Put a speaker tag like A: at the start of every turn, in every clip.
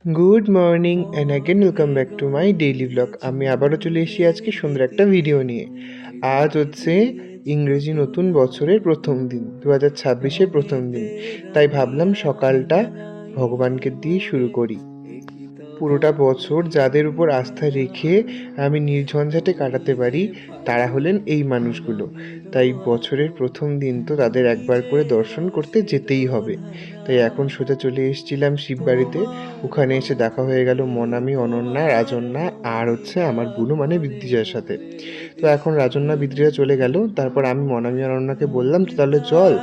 A: Good morning and again welcome back to my daily blog. আমি আবারও চলে এসেছি আজকে সুন্দর একটা ভিডিও নিয়ে। আজ হচ্ছে ইংরেজি নতুন বছরের প্রথম দিন, 2026-এর প্রথম দিন। তাই ভাবলাম সকালটা ভগবানকে দিয়ে শুরু করি। পুরোটা বছর যাদের উপর আস্থা রেখে আমি নির্ঝঞ্ঝাটে কাটাতে পারি তারা হলেন এই মানুষগুলো। তাই বছরের প্রথম দিন তো তাদের একবার করে দর্শন করতে যেতেই হবে। তাই এখন সোজা চলে এসেছিলাম শিববাড়িতে। ওখানে এসে দেখা হয়ে গেল মনামি, অনন্যা, রাজন্যা আর হচ্ছে আমার বুনু মানে বিদ্রিজার সাথে। তো এখন রাজন্যা বিদ্রিজা চলে গেল, তারপর আমি মনামি অনন্যাকে বললাম তো তাহলে চল,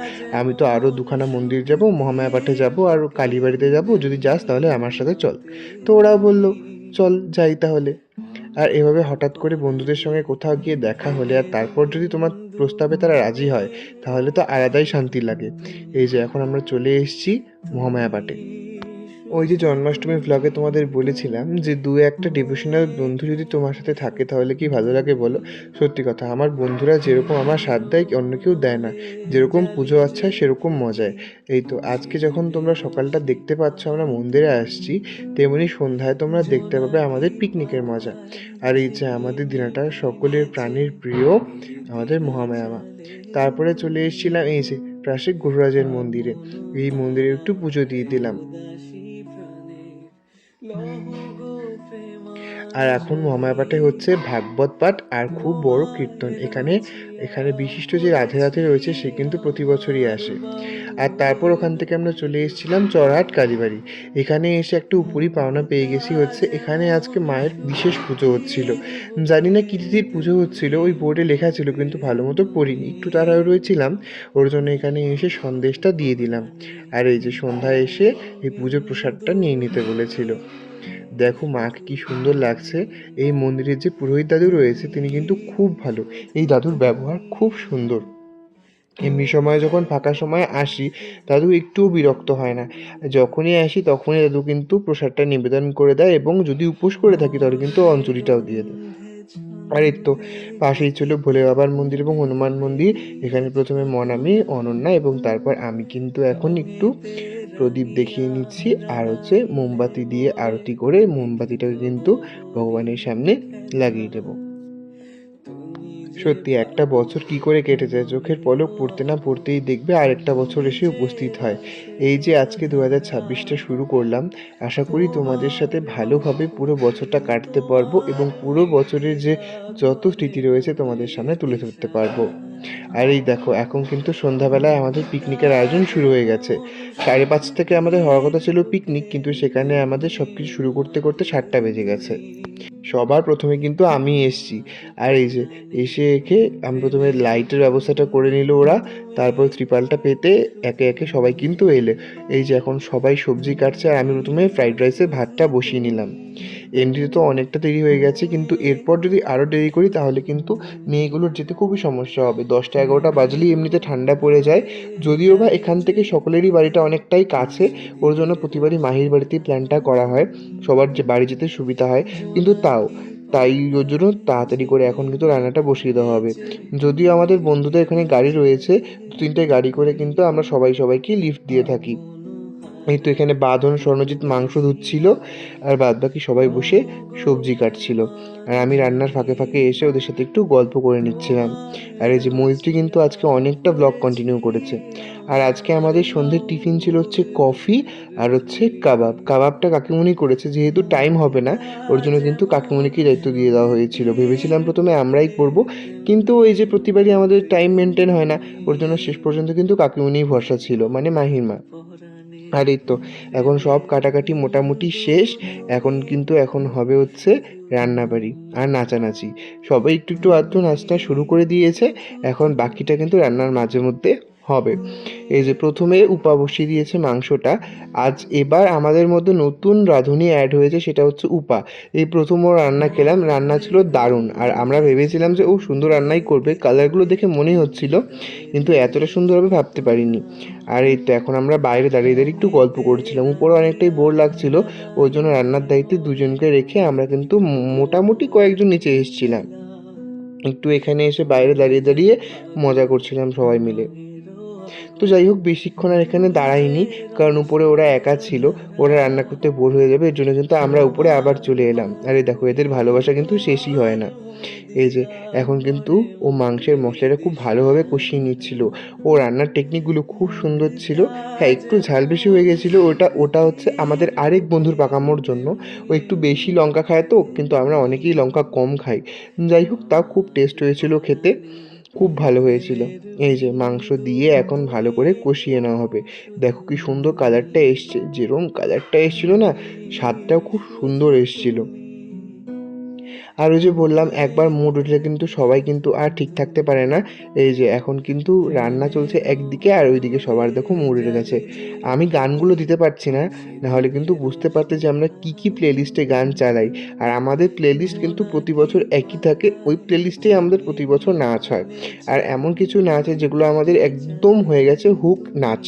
A: আমি তো আরও দুখানা মন্দির যাব, মহামায়াপাঠে যাব আর কালীবাড়িতে যাব, যদি যাস তাহলে আমার সাথে চল। তো ওরাও বলল চল যাই তাহলে। আর এভাবে হঠাৎ করে বন্ধুদের সঙ্গে কোথাও গিয়ে দেখা হলে আর তারপর যদি তোমার প্রস্তাবে তারা রাজি হয় তাহলে তো আলাদাই শান্তি লাগে। এই যে এখন আমরা চলে এসেছি মহামায়াপাঠে। ওই যে জন্মাষ্টমীর ভ্লগে তোমাদের বলেছিলাম যে দু একটা ডিভোশনাল বন্ধু যদি তোমার সাথে থাকে তাহলে কি ভালো লাগে বলো। সত্যি কথা, আমার বন্ধুরা যেরকম আমার সাথ দেয় অন্য কেউ দেয় না। যেরকম পুজো আচ্ছা সেরকম মজায়। এই তো আজকে যখন তোমরা সকালটা দেখতে পাচ্ছ আমরা মন্দিরে আসছি, তেমনি সন্ধ্যায় তোমরা দেখতে পাবে আমাদের পিকনিকের মজা। আর এই যে আমাদের দিনাটা সকলের প্রাণীর প্রিয় আমাদের মহামায়া মা। তারপরে চলে এসেছিলাম এই যে প্রাসিক গুরুরাজের মন্দিরে। এই মন্দিরে একটু পুজো দিয়ে দিলাম। আর এখন মহামায়াপাঠে হচ্ছে ভাগবত পাঠ আর খুব বড় কীর্তন। এখানে এখানে বিশিষ্ট যে রাধে রাধে রয়েছে সে কিন্তু প্রতি বছরই আসে। আর তারপর ওখান থেকে আমরা চলে এসেছিলাম চরহাট কালীবাড়ি। এখানে এসে একটু উপরি পাওনা পেয়ে গেছি, হচ্ছে এখানে আজকে মায়ের বিশেষ পুজো হচ্ছিল। জানি না কী তিথির পুজো হচ্ছিল, ওই বোর্ডে লেখা ছিল কিন্তু ভালো মতো পড়িনি, একটু তাড়াহুড়ো রয়েছিলাম। ওর জন্য এখানে এসে সন্দেশটা দিয়ে দিলাম। আর এই যে সন্ধ্যায় এসে এই পুজোর প্রসাদটা নিয়ে নিতে বলেছিল। দেখো মাকে কি সুন্দর লাগছে। এই মন্দিরের যে পুরোহিত দাদু রয়েছে তিনি কিন্তু খুব ভালো। এই দাদুর ব্যবহার খুব সুন্দর। এমনি সময় যখন ফাঁকা সময় আসি দাদু একটুও বিরক্ত হয় না। যখনই আসি তখনই দাদু কিন্তু প্রসাদটা নিবেদন করে দেয় এবং যদি উপোস করে থাকি তাহলে কিন্তু অঞ্জলিটাও দিয়ে দেয়। আর এই তো পাশেই ছিল ভোলে বাবার মন্দির এবং হনুমান মন্দির। এখানে প্রথমে মনামি, অনন্যা এবং তারপর আমি কিন্তু এখন একটু প্রদীপ দেখিয়ে নিচ্ছি আর হচ্ছে মোমবাতি দিয়ে আরতি করে মোমবাতিটাকে কিন্তু ভগবানের সামনে লাগিয়ে দেবো। সত্যি একটা বছর কি করে কেটে যায়, চোখের পলক পড়তে না পড়তেই দেখবে আরেকটা বছর এসে উপস্থিত হয়। এই যে আজকে 2026টা শুরু করলাম, আশা করি তোমাদের সাথে ভালোভাবে পুরো বছরটা কাটতে পারবো এবং পুরো বছরের যে যত স্মৃতি রয়েছে তোমাদের সামনে তুলে ধরতে পারবো। আর এই দেখো এখন কিন্তু সন্ধ্যাবেলায় আমাদের পিকনিকের আয়োজন শুরু হয়ে গেছে। 5:30 থেকে আমাদের হওয়ার কথা ছিল পিকনিক, কিন্তু সেখানে আমাদের সব কিছু শুরু করতে করতে 7টা বেজে গেছে। সবার প্রথমে কিন্তু আমি এসছি। আর এই যে এসে আমি প্রথমে লাইটের ব্যবস্থাটা করে নিল ওরা, তারপর ত্রিপালটা পেতে একে একে সবাই কিন্তু এলে। এই যে এখন সবাই সবজি কাটছে আর আমি প্রথমে ফ্রাইড রাইসের ভাতটা বসিয়ে নিলাম। এমনিতে তো অনেকটা দেরি হয়ে গেছে, কিন্তু এরপর যদি আরও দেরি করি তাহলে কিন্তু মেয়েগুলোর যেতে খুবই সমস্যা হবে। 10টা 11টা বাজলেই এমনিতে ঠান্ডা পড়ে যায়। যদিও বা এখান থেকে সকলেরই বাড়িটা অনেকটাই কাছে, ওর জন্য প্রতিবারই মাহির বাড়িতেই প্ল্যানটা করা হয়, সবার যে বাড়ি যেতে সুবিধা হয়। কিন্তু তাই ওর জন্য তাড়াতাড়ি করে এখন কিন্তু রান্নাটা বসিয়ে দেওয়া হবে। যদিও আমাদের বন্ধুদের এখানে গাড়ি রয়েছে, 2-3টে গাড়ি করে কিন্তু আমরা সবাইকে লিফট দিয়ে থাকি। এই তো এখানে বাঁধন স্বর্ণজিৎ মাংস ধুচ্ছিল আর বাদবাকি সবাই বসে সবজি কাটছিল। আর আমি রান্নার ফাঁকে ফাঁকে এসে ওদের সাথে একটু গল্প করে নিচ্ছিলাম। আর এই যে মৈত্রী কিন্তু আজকে অনেকটা ব্লগ কন্টিনিউ করেছে। আর আজকে আমাদের সন্ধ্যের টিফিন ছিল হচ্ছে কফি আর হচ্ছে কাবাবটা কাকিমুনি করেছে, যেহেতু টাইম হবে না ওর জন্য কিন্তু কাকিমুনিকেই দায়িত্ব দিয়ে দেওয়া হয়েছিল। ভেবেছিলাম প্রথমে আমরাই করব, কিন্তু এই যে প্রতিবারই আমাদের টাইম মেনটেন হয় না, ওর জন্য শেষ পর্যন্ত কিন্তু কাকিমুনিই ভরসা ছিল, মানে মাহির মা। আর এই তো এখন সব কাটাকাটি মোটামুটি শেষ। এখন হবে হচ্ছে রান্নাবাড়ি আর নাচানাচি। সবাই একটু একটু আধটু নাচটা শুরু করে দিয়েছে, এখন বাকিটা কিন্তু রান্নার মাঝে মধ্যে হবে। এই যে প্রথমে উপা বসিয়ে দিয়েছে মাংসটা। এবার আমাদের মধ্যে নতুন রাঁধুনি অ্যাড হয়েছে, সেটা হচ্ছে উপা। এই প্রথম ও রান্না খেলাম, রান্না ছিল দারুণ। আর আমরা ভেবেছিলাম যে ও সুন্দর রান্নাই করবে, কালারগুলো দেখে মনেই হচ্ছিল, কিন্তু এতটা সুন্দর হবে ভাবতে পারিনি। আর এই তো এখন আমরা বাইরে দাঁড়িয়ে দাঁড়িয়ে একটু গল্প করছিলাম, উপরে অনেকটাই বোর লাগছিল, ওই জন্য রান্নার দায়িত্বে দুজনকে রেখে আমরা কিন্তু মোটামুটি কয়েকজন নিচে এসেছিলাম, একটু এখানে এসে বাইরে দাঁড়িয়ে দাঁড়িয়ে মজা করছিলাম সবাই মিলে। তো যাই হোক, বেশিক্ষণ আর এখানে দাঁড়াইনি, কারণ উপরে ওরা একা ছিল, ওরা রান্না করতে বোর হয়ে যাবে, এর জন্য কিন্তু আমরা উপরে আবার চলে এলাম। আর এই দেখো, এদের ভালোবাসা কিন্তু শেষই হয় না। এই যে এখন কিন্তু ও মাংসের মশলাটা খুব ভালোভাবে কষিয়ে নিচ্ছিল। ও রান্নার টেকনিকগুলো খুব সুন্দর ছিল। হ্যাঁ, একটু ঝাল বেশি হয়ে গেছিলো, ওটা হচ্ছে আমাদের আরেক বন্ধুর পাকামোর জন্য। ও একটু বেশি লঙ্কা খায় তো, কিন্তু আমরা অনেকেই লঙ্কা কম খাই। যাই হোক, তাও খুব টেস্ট হয়েছিল খেতে, খুব ভালো হয়েছিল। এই যে মাংস দিয়ে এখন ভালো করে কষিয়ে নেওয়া হবে। দেখো কি সুন্দর কালারটা এসছে, যেরকম কালারটা এসছিল না, স্বাদটাও খুব সুন্দর এসছিল। আর ওই যে বললাম, একবার মুড উঠলে কিন্তু সবাই কিন্তু আর ঠিক থাকতে পারে না। এই যে এখন কিন্তু রান্না চলছে একদিকে, আর ওইদিকে সবার দেখো মুড উঠে গেছে। আমি গানগুলো দিতে পারছি না, নাহলে কিন্তু বুঝতে পারতে যে আমরা কী কী প্লেলিস্টে গান চালাই। আর আমাদের প্লেলিস্ট কিন্তু প্রতি বছর একই থাকে, ওই প্লেলিস্টেই আমাদের প্রতি বছর নাচ হয়। আর এমন কিছু নাচ আছে যেগুলো আমাদের একদম হয়ে গেছে হুক নাচ,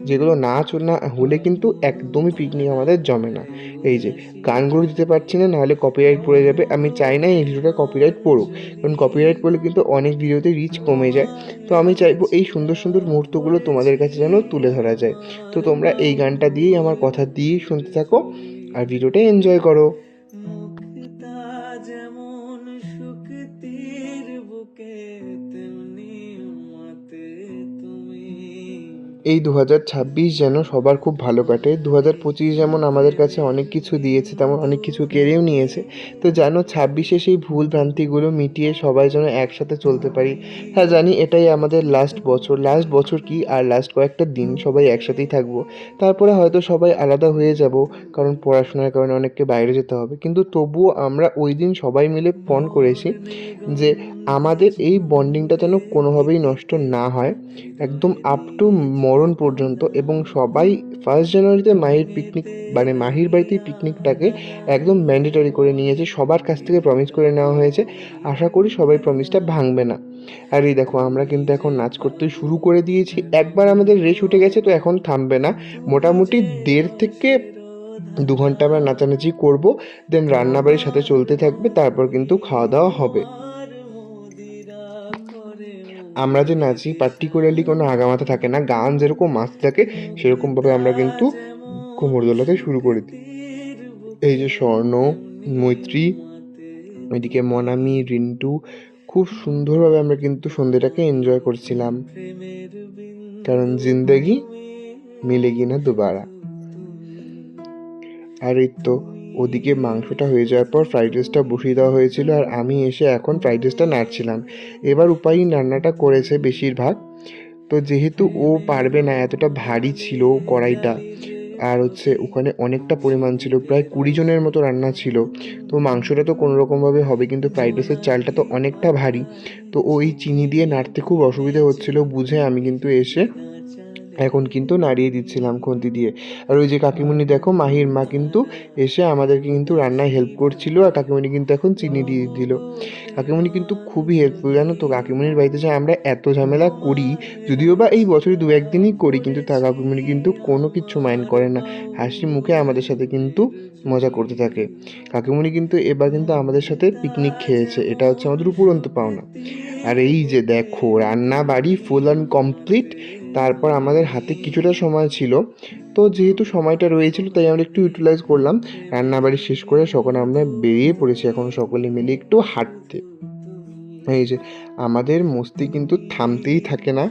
A: যেগুলো নাচ না হলে কিন্তু একদমই পিকনিক আমাদের জমে না। এই যে গানগুলো দিতে পারছি না, নাহলে কপিরাইট পড়ে যাবে। আমি চাই না এই ভিডিওটা কপিরাইট পড়ুক, কারণ কপিরাইট পড়লে কিন্তু অনেক ভিডিওতে রিচ কমে যায়। তো আমি চাইবো এই সুন্দর সুন্দর মুহূর্তগুলো তোমাদের কাছে যেন তুলে ধরা যায়। তো তোমরা এই গানটা দিয়েই, আমার কথা দিয়েই শুনতে থাকো আর ভিডিওটা এনজয় করো। মুক্তা যেমন শুকতির বুকে, তেমনি মাতে তুমি। এই 2026 যেন সবার খুব ভালো কাটে। 2025 যেমন আমাদের কাছে অনেক কিছু দিয়েছে, তেমন অনেক কিছু কেড়েও নিয়েছে। তো যেন 26-এ সেই ভুল ভ্রান্তিগুলো মিটিয়ে সবাই যেন একসাথে চলতে পারি। হ্যাঁ, জানি এটাই আমাদের লাস্ট বছর। লাস্ট বছর কি, আর লাস্ট কয়েকটা দিন সবাই একসাথেই থাকবো। তারপরে হয়তো সবাই আলাদা হয়ে যাব, কারণ পড়াশোনার কারণে অনেককে বাইরে যেতে হবে। কিন্তু তবুও আমরা ওই দিন সবাই মিলে পণ করেছি যে আমাদের এই বন্ডিংটা যেন কোনোভাবেই নষ্ট না হয়, একদম আপ টু মরণ পর্যন্ত। এবং সবাই 1 জানুয়ারিতে মাহির পিকনিক, মানে মাহির বাড়িতেই পিকনিকটাকে একদম ম্যান্ডেটরি করে নিয়েছে, সবার কাছ থেকে প্রমিস করে নেওয়া হয়েছে। আশা করি সবাই প্রমিসটা ভাঙবে না। আর এই দেখো, আমরা কিন্তু এখন নাচ করতে শুরু করে দিয়েছি। একবার আমাদের রেশ উঠে গেছে, তো এখন থামবে না। মোটামুটি 1.5 থেকে 2 ঘন্টা আমরা নাচানাচি করব, দেন রান্নাবাড়ির সাথে চলতে থাকবে, তারপর কিন্তু খাওয়া দাওয়া হবে। আমরা যে নাচি, পার্টিকুলারলি কোনো আগামাথা থাকে না, গান যেরকম মাস্ত থাকে সেরকমভাবে আমরা কিন্তু কোমর দোলাতে শুরু করে দিই। এই যে স্বর্ণ, মৈত্রী, ওইদিকে মনামি, রিন্টু, খুব সুন্দরভাবে আমরা কিন্তু সন্ধ্যেটাকে এনজয় করছিলাম, কারণ জিন্দেগি মিলেগি না দুবারা। আর এই তো ওদিকে মাংসটা হয়ে যাওয়ার পর ফ্রাইড রাইসটা বসিয়ে দেওয়া হয়েছিল, আর আমি এসে এখন ফ্রাইড রাইসটা নাড়ছিলাম। এবার উপায়ই রান্নাটা করেছে বেশিরভাগ। তো যেহেতু ও পারবে না, এতটা ভারী ছিল কড়াইটা, আর হচ্ছে ওখানে অনেকটা পরিমাণ ছিল, প্রায় 20 জনের মতো রান্না ছিল। তো মাংসটা তো কোনো রকমভাবে হবে, কিন্তু ফ্রাইড রাইসের চালটা তো অনেকটা ভারী। তো ওই চিনি দিয়ে নাড়তে খুব অসুবিধা হচ্ছিল বুঝে আমি কিন্তু এসে এখন কিন্তু নাড়িয়ে দিচ্ছিলাম খুন্তি দিয়ে। আর ওই যে কাকিমুনি দেখো, মাহির মা কিন্তু এসে আমাদেরকে কিন্তু রান্নায় হেল্প করছিল, আর কাকিমুনি কিন্তু এখন চিনি দিয়ে দিল। কাকিমুনি কিন্তু খুবই হেল্পফুল, জানো তো। কাকিমুনির বাড়িতে যে আমরা এত ঝামেলা করি, যদিও বা এই বছরে 2-1 দিনই করি, কিন্তু তা কাকিমুনি কিন্তু কোনো কিচ্ছু মাইন্ড করে না, হাসি মুখে আমাদের সাথে কিন্তু মজা করতে থাকে। কাকিমুনি কিন্তু এবার কিন্তু আমাদের সাথে পিকনিক খেয়েছে, এটা হচ্ছে আমাদের উপরন্ত পাওনা। আর এই যে দেখো, রান্না বাড়ি ফুল অ্যান্ড কমপ্লিট। তারপর আমাদের হাতে কিছুটা সময় ছিল, তো যেহেতু সময়টা রয়েছিল তাই আমরা একটু ইউটিলাইজ করলাম। রান্নাবাড়ি শেষ করে সকলে আমরা বেরিয়ে পড়েছি এখন সকলে মিলে একটু হাঁটতে। এই যে আমাদের মস্তি কিন্তু থামতেই থাকে না।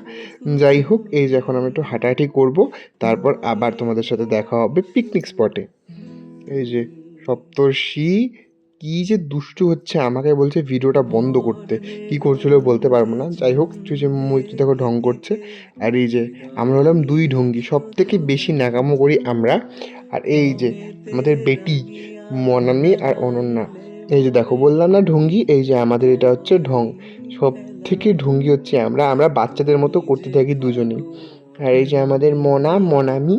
A: যাই হোক, এই যে এখন আমরা একটু হাঁটাহাঁটি করব, তারপর আবার তোমাদের সাথে দেখা হবে পিকনিক স্পটে। এই যে সপ্তর্ষি কি যে দুষ্টু হচ্ছে, আমাকে বলছে ভিডিওটা বন্ধ করতে, কি করছিল বলতে পারবো না। যাই হোক, যে মৈত্রী দেখো ঢং করছে। আর এই যে আমরা হলাম 2 ঢঙ্গি, সব থেকে বেশি ন্যাকামো করি আমরা। আর এই যে আমাদের বেটি মনামি আর অনন্যা, এই যে দেখো বললাম না ঢঙ্গি, এই যে আমাদের এটা হচ্ছে ঢং। সব থেকে ঢঙ্গি হচ্ছে আমরা আমরা বাচ্চাদের মতো করতে থাকি দুজনেই। আর এই যে আমাদের মনামি,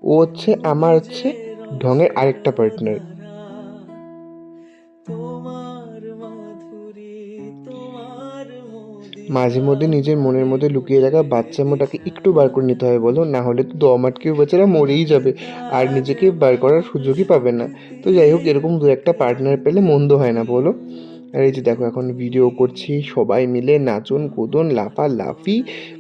A: ও হচ্ছে আমার হচ্ছে ঢঙের আরেকটা পার্টনার। মাঝে মধ্যে নিজের মনের মধ্যে লুকিয়ে রাখা বাচ্চামোটাকে একটু বার করে নিতে হয় বলো, না হলে তো দম আটকে বেচারা মরেই যাবে, আর নিজেকে বার করার সুযোগই পাবে না। তো যাই হোক, এরকম 2-একটা পার্টনার পেলে মন্দ হয় না বলো। আর এই যে দেখো এখন ভিডিও করছি, সবাই মিলে নাচন কুদন লাফালাফি,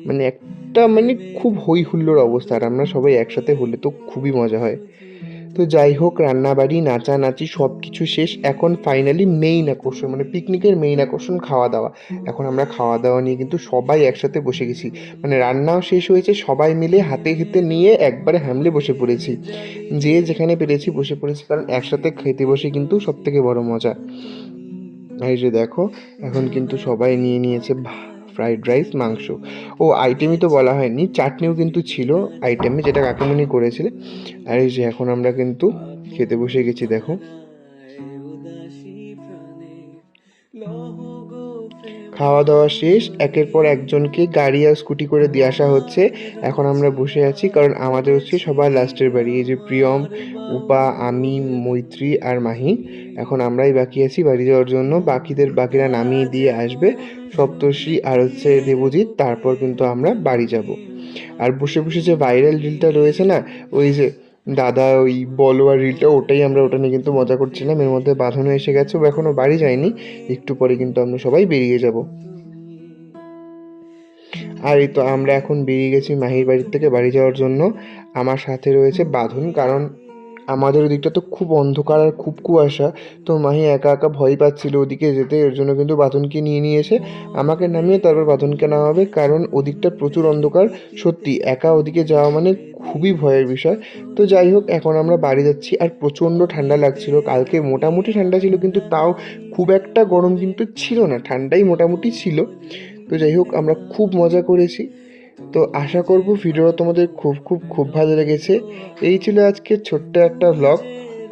A: মানে একটা মানে খুব হই হুল্লোড় অবস্থা। আর আমরা সবাই একসাথে হলে তো খুবই মজা হয়। তো যাই হোক, রান্নাবাড়ি নাচানাচি সব কিছু শেষ। এখন ফাইনালি মেইন আকর্ষণ, মানে পিকনিকের মেইন আকর্ষণ খাওয়া দাওয়া। এখন আমরা খাওয়া দাওয়া নিয়ে কিন্তু সবাই একসাথে বসে গেছি, মানে রান্নাও শেষ হয়েছে, সবাই মিলে হাতে হাতে নিয়ে একবারে হামলে বসে পড়েছি। যে যেখানে পেরেছি বসে পড়েছি, কারণ একসাথে খেতে বসে কিন্তু সব থেকে বড় মজা। এই যে দেখো, এখন কিন্তু সবাই নিয়ে নিয়েছে ফ্রাইড রাইস, মাংস। ও আইটেমই তো বলা হয়নি, চাটনিও কিন্তু ছিল আইটেমে, যেটা কাকিমণি করেছিল। আর এই যে এখন আমরা কিন্তু খেতে বসে গেছি দেখো। খাওয়া দাওয়া শেষ, একের পর একজনকে গাড়ি আর স্কুটি করে দিয়ে আসা হচ্ছে। এখন আমরা বসে আছি, কারণ আমাদের হচ্ছে সবার লাস্টের বাড়ি। এই যে প্রিয়ম, উপা, আমি, মৈত্রী আর মাহি, এখন আমরাই বাকি আছি বাড়ি যাওয়ার জন্য। বাকিরা নামিয়ে দিয়ে আসবে, সপ্তর্ষি আর হচ্ছে দেবজিৎ, তারপর কিন্তু আমরা বাড়ি যাব। আর বসে বসে যে ভাইরাল রিলটা রয়েছে না, ওই যে দাদা ওই বলো আর রিলটা, ওটা নিয়ে কিন্তু মজা করছিলাম। এর মধ্যে বাঁধনও এসে গেছে, ও এখনও বাড়ি যায়নি, একটু পরে কিন্তু আমরা সবাই বেরিয়ে যাব। আর এই তো আমরা এখন বেরিয়ে গেছি মাহির বাড়ির থেকে বাড়ি যাওয়ার জন্য। আমার সাথে রয়েছে বাঁধন, কারণ আমাদের ওদিকটা তো খুব অন্ধকার আর খুব কুয়াশা। তো মাহি একা একা ভয় পাচ্ছিল ওদিকে যেতে, এর জন্য কিন্তু বাঁধনকে নিয়ে এসে আমাকে নামিয়ে তারপর বাঁধনকে নামাবে, কারণ ওদিকটা প্রচুর অন্ধকার। সত্যি একা ওদিকে যাওয়া মানে খুবই ভয়ের বিষয়। তো যাই হোক, এখন আমরা বাড়ি যাচ্ছি। আর প্রচণ্ড ঠান্ডা লাগছিল, কালকে মোটামুটি ঠান্ডা ছিল, কিন্তু তাও খুব একটা গরম কিন্তু ছিল না, ঠান্ডাই মোটামুটি ছিল। তো যাই হোক, আমরা খুব মজা করেছি। তো আশা করব ভিডিওটা তোমাদের খুব খুব খুব ভালো লেগেছে। এই ছিল আজকের ছোট্ট একটা ব্লগ।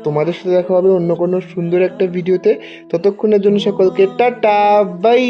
A: তোমাদের সাথে দেখা হবে অন্য কোনো সুন্দর একটা ভিডিওতে। ততক্ষণের জন্য সকলকে টাটা, বাই।